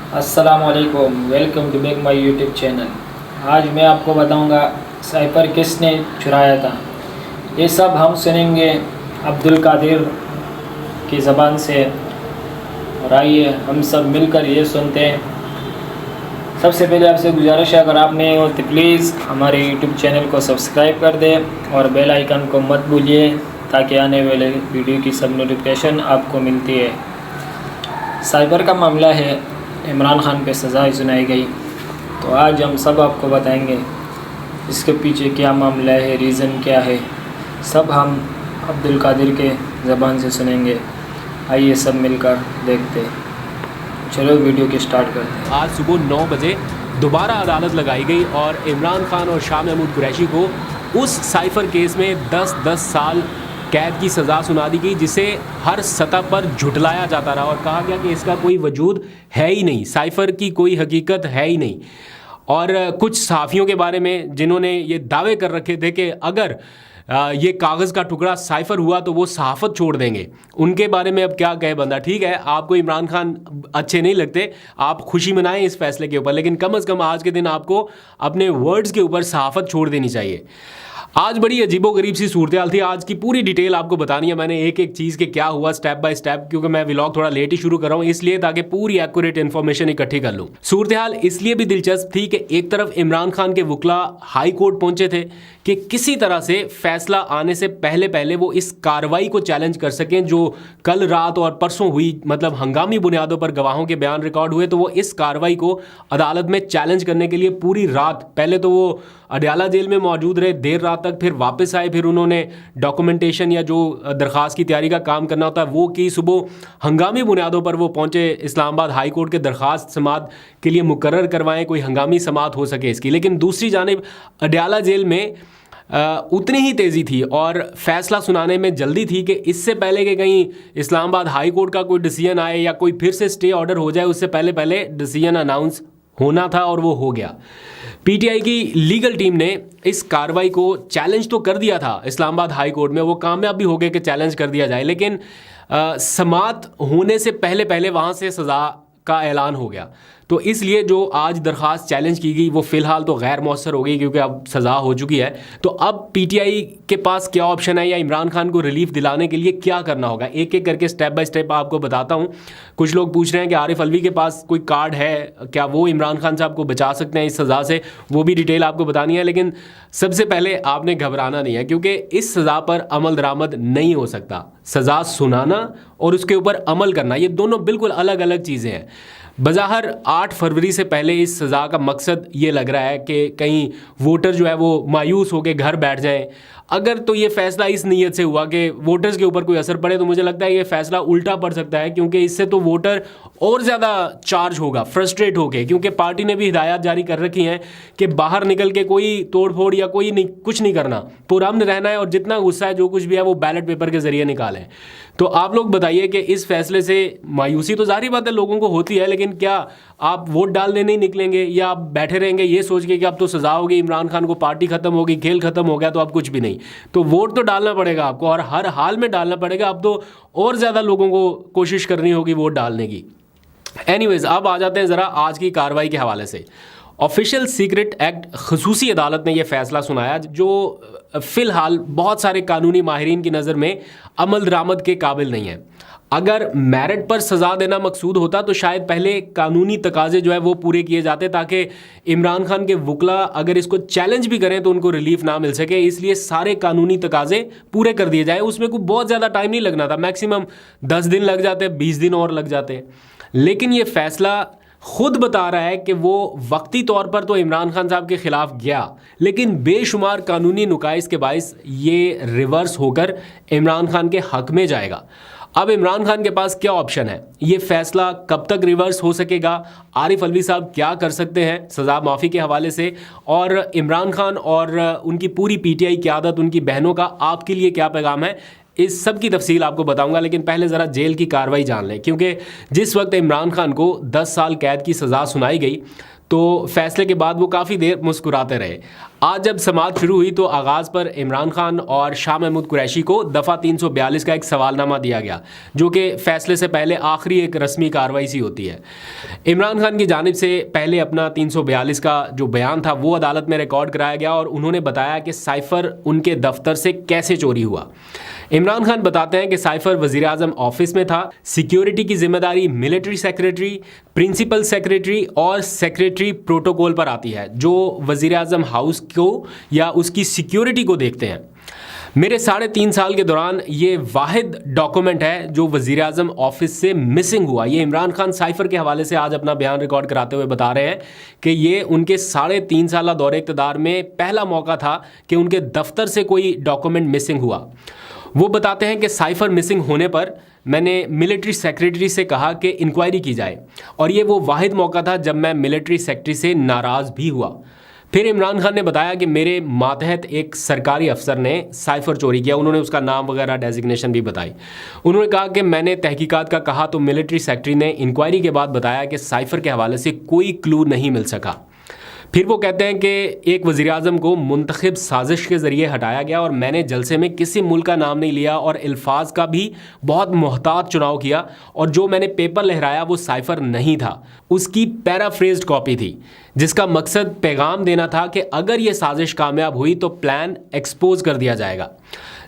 अस्सलामुअलैकुम, welcome to back my YouTube channel. आज मैं आपको बताऊंगा साइफ़र किसने चुराया था। ये सब हम सुनेंगे अब्दुल कादिर की ज़बान से, और आइए हम सब मिलकर ये सुनते हैं। सबसे पहले आपसे गुजारिश है, अगर आपने हो तो प्लीज़ हमारे यूट्यूब चैनल को सब्सक्राइब कर दें और बेल आइकन को मत भूलिए, ताकि आने वाले वीडियो की सब नोटिफिकेशन आपको मिलती है। साइबर का मामला है, इमरान खान पे सज़ा सुनाई गई, तो आज हम सब आपको बताएंगे इसके पीछे क्या मामला है, रीज़न क्या है, सब हम अब्दुल कादिर के ज़बान से सुनेंगे। आइए सब मिलकर देखते हैं। चलो वीडियो की स्टार्ट करते हैं। आज सुबह 9 बजे दोबारा अदालत लगाई गई और इमरान खान और शाह महमूद कुरैशी को उस साइफ़र केस में 10-10 साल कैद की सज़ा सुना दी गई, जिसे हर सतह पर झुटलाया जाता रहा और कहा गया कि इसका कोई वजूद है ही नहीं, साइफ़र की कोई हकीकत है ही नहीं। और कुछ सहाफ़ियों के बारे में जिन्होंने ये दावे कर रखे थे कि अगर ये कागज़ का टुकड़ा साइफ़र हुआ तो वो सहाफ़त छोड़ देंगे, उनके बारे में अब क्या कहे बंदा। ठीक है, आपको इमरान खान अच्छे नहीं लगते, आप खुशी मनाएं इस फैसले के ऊपर, लेकिन कम से कम आज के दिन आपको अपने वर्ड्स के ऊपर सहाफ़त छोड़ देनी चाहिए। आज बड़ी अजीबोगरीब सी सूरत थी। आज की पूरी डिटेल आपको बतानी है मैंने, एक एक चीज़ के क्या हुआ स्टेप बाय स्टेप, क्योंकि मैं व्लॉग थोड़ा लेट ही शुरू कर रहा हूँ इसलिए, ताकि पूरी एक्यूरेट इन्फॉर्मेशन इकट्ठी कर लूँ। सूरत इसलिए भी दिलचस्प थी कि एक तरफ इमरान खान के वकला हाई कोर्ट पहुंचे थे कि किसी तरह से फैसला आने से पहले पहले वो इस कार्रवाई को चैलेंज कर सकें जो कल रात और परसों हुई, मतलब हंगामी बुनियादों पर गवाहों के बयान रिकॉर्ड हुए, तो वो इस कार्रवाई को अदालत में चैलेंज करने के लिए पूरी रात, पहले तो वो अडयाला जेल में मौजूद रहे देर रात तक, फिर वापस आए, फिर उन्होंने डॉक्यूमेंटेशन या जो दरख्वास्त की तैयारी का काम करना होता है वो की। सुबह हंगामी बुनियादों पर वो पहुंचे इस्लामाबाद हाई कोर्ट के दरख्वास्त समात के लिए मुकर्रर करवाएं, कोई हंगामी समात हो सके इसकी। लेकिन दूसरी जानिब अडयाला जेल में उतनी ही तेज़ी थी और फैसला सुनाने में जल्दी थी कि इससे पहले कि कहीं इस्लामाबाद हाई कोर्ट का कोई डिसीजन आए या कोई फिर से स्टे ऑर्डर हो जाए, उससे पहले पहले डिसीजन अनाउंस होना था और वो हो गया। पीटीआई की लीगल टीम ने इस कार्रवाई को चैलेंज तो कर दिया था इस्लामाबाद हाई कोर्ट में, वो कामयाब भी हो गए कि चैलेंज कर दिया जाए, लेकिन समात होने से पहले पहले वहाँ से सज़ा का ऐलान हो गया। तो इसलिए जो आज दरख्वास्त चैलेंज की गई वो फ़िलहाल तो गैर मौसर हो गई, क्योंकि अब सज़ा हो चुकी है। तो अब पीटीआई के पास क्या ऑप्शन है या इमरान खान को रिलीफ दिलाने के लिए क्या करना होगा, एक एक करके स्टेप बाय स्टेप आपको बताता हूँ। कुछ लोग पूछ रहे हैं कि आरिफ अलवी के पास कोई कार्ड है, क्या वो इमरान खान साहब को बचा सकते हैं इस सज़ा से, वो भी डिटेल आपको बतानी है। लेकिन सबसे पहले आपने घबराना नहीं है, क्योंकि इस सज़ा पर अमल दरामद नहीं हो सकता। सज़ा सुनाना और उसके ऊपर अमल करना, ये दोनों बिल्कुल अलग अलग चीज़ें हैं। बज़ाहिर 8 फरवरी से पहले इस सज़ा का मकसद ये लग रहा है कि कहीं वोटर जो है वो मायूस होकर घर बैठ जाएं। अगर तो ये फ़ैसला इस नीयत से हुआ कि वोटर्स के ऊपर कोई असर पड़े, तो मुझे लगता है ये फ़ैसला उल्टा पड़ सकता है, क्योंकि इससे तो वोटर और ज़्यादा चार्ज होगा, फ्रस्ट्रेट होके, क्योंकि पार्टी ने भी हिदायत जारी कर रखी हैं कि बाहर निकल के कोई तोड़ फोड़ या कोई नहीं, कुछ नहीं करना, पुरअमन रहना है और जितना गुस्सा है जो कुछ भी है वो बैलेट पेपर के ज़रिए निकालें। तो आप लोग बताइए कि इस फैसले से मायूसी तो ज़ाहिर बात है लोगों को होती है, लेकिन क्या आप वोट डालने नहीं निकलेंगे या आप बैठे रहेंगे ये सोच के कि अब तो सज़ा होगी, इमरान खान को पार्टी ख़त्म होगी, खेल ख़त्म हो गया तो अब कुछ भी नहीं। तो वोट तो डालना पड़ेगा आपको, और हर हाल में डालना पड़ेगा। अब तो और ज़्यादा लोगों को कोशिश करनी होगी वोट डालने की। एनीवेज, अब आ जाते हैं ज़रा आज की कार्रवाई के हवाले से। ऑफिशियल सीक्रेट एक्ट खसूसी अदालत ने यह फ़ैसला सुनाया जो फ़िलहाल बहुत सारे कानूनी माहिरीन की नज़र में अमल दरामद के काबिल नहीं है। अगर मेरिट पर सज़ा देना मकसूद होता तो शायद पहले कानूनी तकाजे जो है वो पूरे किए जाते, ताकि इमरान खान के वकला अगर इसको चैलेंज भी करें तो उनको रिलीफ ना मिल सके। इसलिए सारे कानूनी तकाजे पूरे कर दिए जाए। उसमें कोई बहुत ज़्यादा टाइम नहीं लगना था, मैक्सिमम 10 दिन लग जाते, 20 दिन और लग जाते। लेकिन ये फ़ैसला खुद बता रहा है कि वो वक्ती तौर पर तो इमरान खान साहब के ख़िलाफ़ गया, लेकिन बेशुमार कानूनी नुकाइस के बाइस ये रिवर्स होकर इमरान खान के हक़ में जाएगा। अब इमरान खान के पास क्या ऑप्शन है, ये फ़ैसला कब तक रिवर्स हो सकेगा, आरिफ अलवी साहब क्या कर सकते हैं सज़ा माफ़ी के हवाले से, और इमरान खान और उनकी पूरी पीटीआई क़यादत, उनकी बहनों का आपके लिए क्या पैगाम है, इस सब की तफसील आपको बताऊंगा। लेकिन पहले ज़रा जेल की कार्रवाई जान लें, क्योंकि जिस वक्त इमरान खान को 10 साल कैद की सज़ा सुनाई गई तो फैसले के बाद वो काफ़ी देर मुस्कुराते रहे। आज जब समाअत शुरू हुई तो आगाज़ पर इमरान खान और शाह महमूद कुरैशी को दफ़ा 342 का एक सवालनामा दिया गया, जो कि फ़ैसले से पहले आखिरी एक रस्मी कार्रवाई सी होती है। इमरान खान की जानिब से पहले अपना 342 का जो बयान था वो अदालत में रिकॉर्ड कराया गया और उन्होंने बताया कि साइफ़र उनके दफ्तर से कैसे चोरी हुआ। इमरान खान बताते हैं कि साइफ़र वज़ीर-ए-आज़म ऑफिस में था। सिक्योरिटी की जिम्मेदारी मिलिट्री सेक्रेटरी, प्रिंसिपल सेक्रेटरी और सेक्रेटरी प्रोटोकॉल पर आती है, जो वज़ीर-ए-आज़म हाउस को या उसकी सिक्योरिटी को देखते हैं। मेरे 3.5 साल के दौरान ये वाहिद डॉक्यूमेंट है जो वज़ीर-ए-आज़म ऑफिस से मिसिंग हुआ। ये इमरान खान साइफ़र के हवाले से आज अपना बयान रिकॉर्ड कराते हुए बता रहे हैं कि ये उनके 3.5 साल दौरे इक़्तिदार में पहला मौका था कि उनके दफ्तर से कोई डॉक्यूमेंट मिसिंग हुआ। वो बताते हैं कि साइफ़र मिसिंग होने पर मैंने मिलिट्री सेक्रेटरी से कहा कि इंक्वायरी की जाए, और ये वो वाहिद मौका था जब मैं मिलिट्री सेक्रेटरी से नाराज़ भी हुआ। फिर इमरान खान ने बताया कि मेरे मातहत एक सरकारी अफसर ने साइफ़र चोरी किया। उन्होंने उसका नाम वगैरह डेजिग्नेशन भी बताई। उन्होंने कहा कि मैंने तहकीकात का कहा तो मिलिट्री सेक्रेटरी ने इंक्वायरी के बाद बताया कि साइफ़र के हवाले से कोई क्लू नहीं मिल सका। फिर वो कहते हैं कि एक वज़ीर-ए-आज़म को मुंतखब साजिश के ज़रिए हटाया गया और मैंने जलसे में किसी मुल्क का नाम नहीं लिया और अल्फाज का भी बहुत मोहतात चुनाव किया, और जो मैंने पेपर लहराया वो साइफ़र नहीं था, उसकी पैराफ्रेज्ड कॉपी थी, जिसका मकसद पैगाम देना था कि अगर ये साजिश कामयाब हुई तो प्लान एक्सपोज कर दिया जाएगा।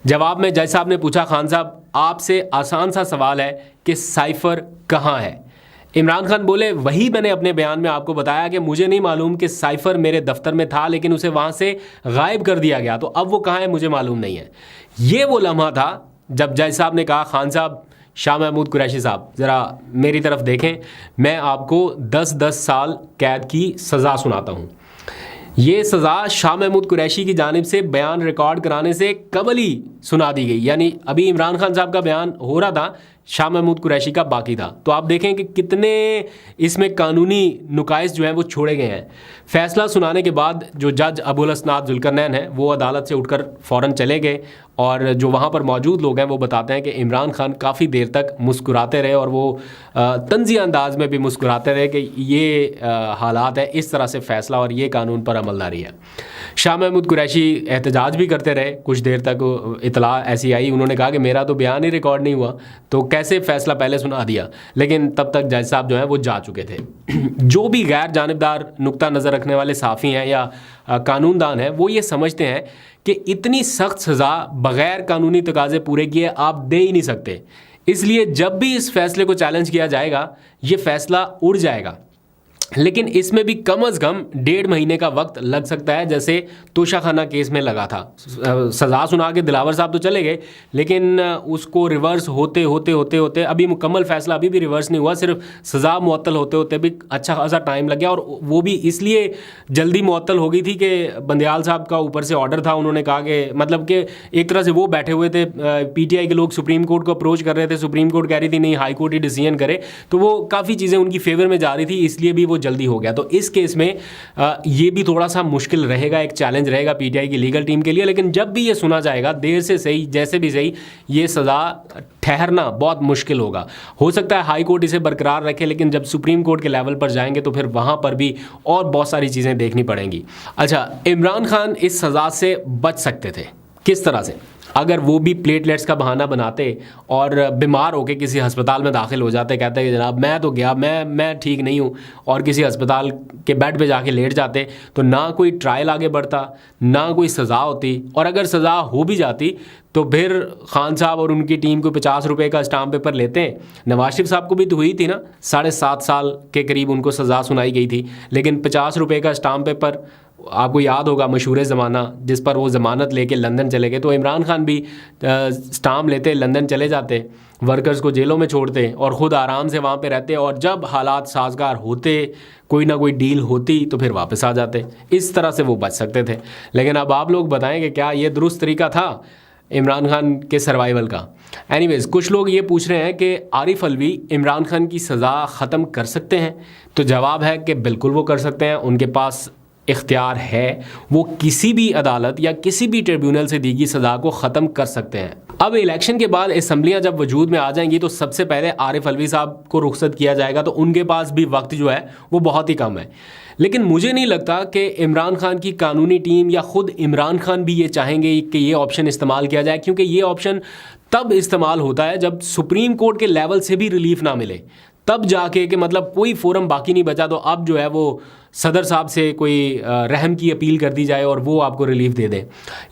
जवाब में जज साहब ने पूछा, खान साहब आपसे आसान सा सवाल है कि साइफ़र कहाँ है? इमरान खान बोले, वही मैंने अपने बयान में आपको बताया कि मुझे नहीं मालूम कि साइफ़र मेरे दफ्तर में था, लेकिन उसे वहाँ से गायब कर दिया गया, तो अब वो कहाँ है मुझे मालूम नहीं है। ये वो लम्हा था जब जज साहब ने कहा, खान साहब, शाह महमूद कुरैशी साहब, ज़रा मेरी तरफ देखें, मैं आपको 10-10 साल कैद की सज़ा सुनाता हूँ। ये सज़ा शाह महमूद कुरैशी की जानिब से बयान रिकॉर्ड कराने से कबल ही सुना दी गई, यानी अभी इमरान खान साहब का बयान हो रहा था, शाह महमूद कुरैशी का बाकी था। तो आप देखें कि कितने इसमें कानूनी नुकाइस जो हैं वो छोड़े गए हैं। फ़ैसला सुनाने के बाद जो जज अबुल असनाद जुल्करनैन हैं वो अदालत से उठकर फ़ौरन चले गए, और जो वहाँ पर मौजूद लोग हैं वो बताते हैं कि इमरान खान काफ़ी देर तक मुस्कुराते रहे, और वो तंज़िया अंदाज में भी मुस्कुराते रहे कि ये हालात है, इस तरह से फ़ैसला और ये कानून पर अमलदारी है। शाह महमूद कुरैशी एहतजाज भी करते रहे कुछ देर तक। इतला ऐसी आई, उन्होंने कहा कि मेरा तो बयान ही रिकॉर्ड नहीं हुआ, तो कैसे फ़ैसला पहले सुना दिया, लेकिन तब तक जज साहब जो हैं वो जा चुके थे। जो भी गैर जानिबदार नुक्ता नज़र रखने वाले साफ़ी हैं या कानूनदान हैं, वो ये समझते हैं कि इतनी सख्त सज़ा बग़ैर कानूनी तकाज़े पूरे किए आप दे ही नहीं सकते, इसलिए जब भी इस फैसले को चैलेंज किया जाएगा ये फ़ैसला उड़ जाएगा। लेकिन इसमें भी कम अज़ कम 1.5 महीने का वक्त लग सकता है, जैसे तोशाखाना केस में लगा था। सज़ा सुना के दिलावर साहब तो चले गए, लेकिन उसको रिवर्स होते होते होते होते अभी मुकम्मल फ़ैसला अभी भी रिवर्स नहीं हुआ, सिर्फ सज़ा मुअत्तल होते होते भी अच्छा खासा टाइम लग गया। और वो भी इसलिए जल्दी मुअत्तल हो गई थी कि बंदियाल साहब का ऊपर से ऑर्डर था। उन्होंने कहा कि मतलब कि एक तरह से वो बैठे हुए थे, PTI के लोग सुप्रीम कोर्ट को अप्रोच कर रहे थे, सुप्रीम कोर्ट कह रही थी नहीं हाई कोर्ट ही डिसीजन करे, तो वो काफ़ी चीज़ें उनकी फेवर में जा रही थी, इसलिए भी वो जल्दी हो गया। तो इस केस में ये भी थोड़ा सा मुश्किल रहेगा, एक चैलेंज रहेगा PTI की लीगल टीम के लिए। लेकिन जब भी ये सुना जाएगा, देर से सही जैसे भी सही, ये सज़ा ठहरना बहुत मुश्किल होगा। हो सकता है हाई कोर्ट इसे बरकरार रखे, लेकिन जब सुप्रीम कोर्ट के लेवल पर जाएंगे तो फिर वहाँ पर भी और बहुत सारी चीज़ें देखनी पड़ेंगी। अच्छा, इमरान खान इस सज़ा से बच सकते थे किस तरह से? अगर वो भी प्लेटलेट्स का बहाना बनाते और बीमार होकर किसी अस्पताल में दाखिल हो जाते, कहते कि जनाब मैं तो गया, मैं ठीक नहीं हूँ, और किसी अस्पताल के बेड पे जाके लेट जाते, तो ना कोई ट्रायल आगे बढ़ता, ना कोई सज़ा होती, और अगर सज़ा हो भी जाती तो फिर खान साहब और उनकी टीम को 50 रुपये का स्टाम्प पेपर लेते हैं। नवाज शरीफ साहब को भी तो हुई थी ना, 7.5 साल के करीब उनको सज़ा सुनाई गई थी, लेकिन 50 रुपये का स्टाम्प पेपर आपको याद होगा, मशहूर ज़माना, जिस पर वो ज़मानत लेके लंदन चले गए। तो इमरान खान भी स्टाम्प लेते, लंदन चले जाते, वर्कर्स को जेलों में छोड़ते और ख़ुद आराम से वहाँ पे रहते, और जब हालात साजगार होते, कोई ना कोई डील होती, तो फिर वापस आ जाते। इस तरह से वो बच सकते थे। लेकिन अब आप लोग बताएं कि क्या ये दुरुस्त तरीका था इमरान खान के सर्वाइवल का? एनीवेज़, कुछ लोग ये पूछ रहे हैं कि आरिफ अलवी इमरान खान की सज़ा ख़त्म कर सकते हैं, तो जवाब है कि बिल्कुल वो कर सकते हैं। उनके पास इख्तियार है, वो किसी भी अदालत या किसी भी ट्रिब्यूनल से दी गई सज़ा को ख़त्म कर सकते हैं। अब इलेक्शन के बाद असम्बलियाँ जब वजूद में आ जाएंगी तो सबसे पहले आरिफ अलवी साहब को रुखसत किया जाएगा, तो उनके पास भी वक्त जो है वो बहुत ही कम है। लेकिन मुझे नहीं लगता कि इमरान खान की कानूनी टीम या ख़ुद इमरान खान भी ये चाहेंगे कि ये ऑप्शन इस्तेमाल किया जाए, क्योंकि ये ऑप्शन तब इस्तेमाल होता है जब सुप्रीम कोर्ट के लेवल से भी रिलीफ ना मिले, तब जाके कि मतलब कोई फोरम बाकी नहीं बचा तो अब जो है वो सदर साहब से कोई रहम की अपील कर दी जाए और वो आपको रिलीफ दे दें।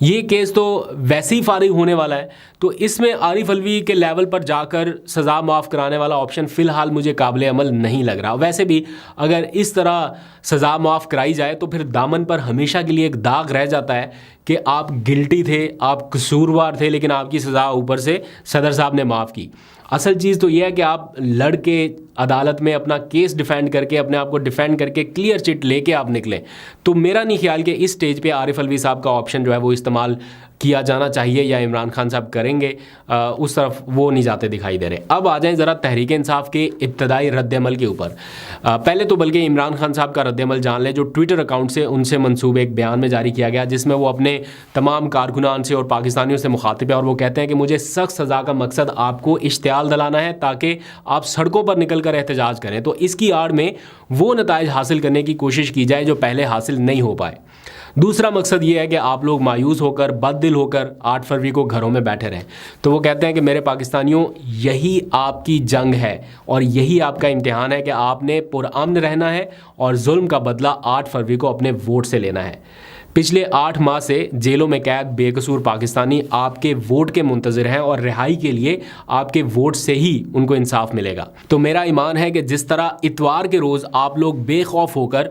ये केस तो वैसे ही फारिग होने वाला है, तो इसमें आरिफ अलवी के लेवल पर जाकर सज़ा माफ़ कराने वाला ऑप्शन फ़िलहाल मुझे काबिल अमल नहीं लग रहा। वैसे भी अगर इस तरह सज़ा माफ़ कराई जाए तो फिर दामन पर हमेशा के लिए एक दाग रह जाता है कि आप गिल्टी थे, आप कसूरवार थे, लेकिन आपकी सज़ा ऊपर से सदर साहब ने माफ़ की। असल चीज़ तो यह है कि आप लड़ के अदालत में अपना केस डिफेंड करके, अपने आप को डिफेंड करके क्लियर चिट लेके आप निकलें। तो मेरा नहीं ख्याल कि इस स्टेज पे आरिफ अलवी साहब का ऑप्शन जो है वो इस्तेमाल किया जाना चाहिए या इमरान खान साहब करेंगे, उस तरफ वो नहीं जाते दिखाई दे रहे। अब आ जाएं ज़रा तहरीक इंसाफ के इब्तदाई रद्दअमल के ऊपर। पहले तो बल्कि इमरान खान साहब का रद्दअमल जान लें, जो ट्विटर अकाउंट से उनसे मंसूब एक बयान में जारी किया गया जिसमें वो अपने तमाम कारकुनान से और पाकिस्तानियों से मुखातिब है और वो कहते हैं कि मुझे सख्त सज़ा का मकसद आपको इश्तियाल दिलाना है ताकि आप सड़कों पर निकल कर एहतजाज करें, तो इसकी आड़ में वो नताइज हासिल करने की कोशिश की जाए जो पहले हासिल नहीं हो पाए। दूसरा मकसद ये है कि आप लोग मायूस होकर, बददिल होकर 8 फरवरी को घरों में बैठे रहें। तो वो कहते हैं कि मेरे पाकिस्तानियों, यही आपकी जंग है और यही आपका इम्तिहान है कि आपने पुरअमन रहना है और जुल्म का बदला 8 फरवरी को अपने वोट से लेना है। पिछले 8 माह से जेलों में कैद बेकसूर पाकिस्तानी आपके वोट के मुंतज़िर हैं और रिहाई के लिए आपके वोट से ही उनको इंसाफ मिलेगा। तो मेरा ईमान है कि जिस तरह इतवार के रोज़ आप लोग बेखौफ होकर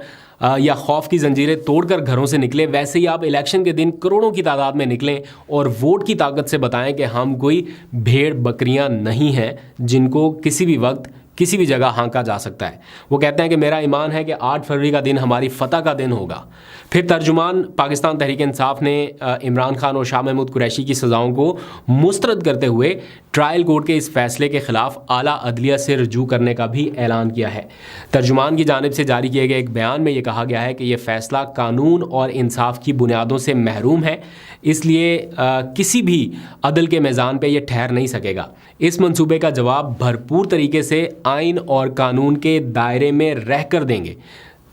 या खौफ की जंजीरें तोड़कर घरों से निकले, वैसे ही आप इलेक्शन के दिन करोड़ों की तादाद में निकलें और वोट की ताकत से बताएं कि हम कोई भेड़ बकरियां नहीं हैं जिनको किसी भी वक्त किसी भी जगह हाँका जा सकता है। वो कहते हैं कि मेरा ईमान है कि 8 फरवरी का दिन हमारी फ़तह का दिन होगा। फिर तर्जुमान पाकिस्तान तहरीक इंसाफ ने इमरान खान और शाह महमूद कुरैशी की सज़ाओं को मुस्तरद करते हुए ट्रायल कोर्ट के इस फैसले के ख़िलाफ़ आला अदलिया से रजू करने का भी ऐलान किया है। तर्जुमान की जानिब से जारी किए गए एक बयान में ये कहा गया है कि यह फ़ैसला कानून और इंसाफ की बुनियादों से महरूम है, इसलिए किसी भी अदल के मैज़ान पे ये ठहर नहीं सकेगा। इस मंसूबे का जवाब भरपूर तरीके से आइन और कानून के दायरे में रह कर देंगे।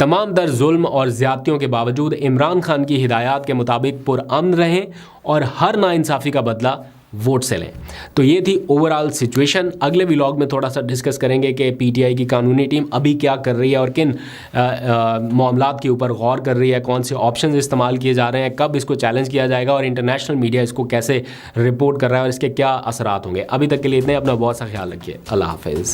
तमाम दर जुल्म और ज़्यादतियों के बावजूद इमरान खान की हिदायत के मुताबिक पुरअमन रहें और हर नाइंसाफ़ी का बदला वोट से लें। तो ये थी ओवरऑल सिचुएशन। अगले व्लॉग में थोड़ा सा डिस्कस करेंगे कि पीटीआई की कानूनी टीम अभी क्या कर रही है और किन मामलात के ऊपर गौर कर रही है, कौन से ऑप्शंस इस्तेमाल किए जा रहे हैं, कब इसको चैलेंज किया जाएगा और इंटरनेशनल मीडिया इसको कैसे रिपोर्ट कर रहा है और इसके क्या असरात होंगे। अभी तक के लिए इतने, अपना बहुत सा ख्याल रखिए। अल्लाह हाफ़िज़।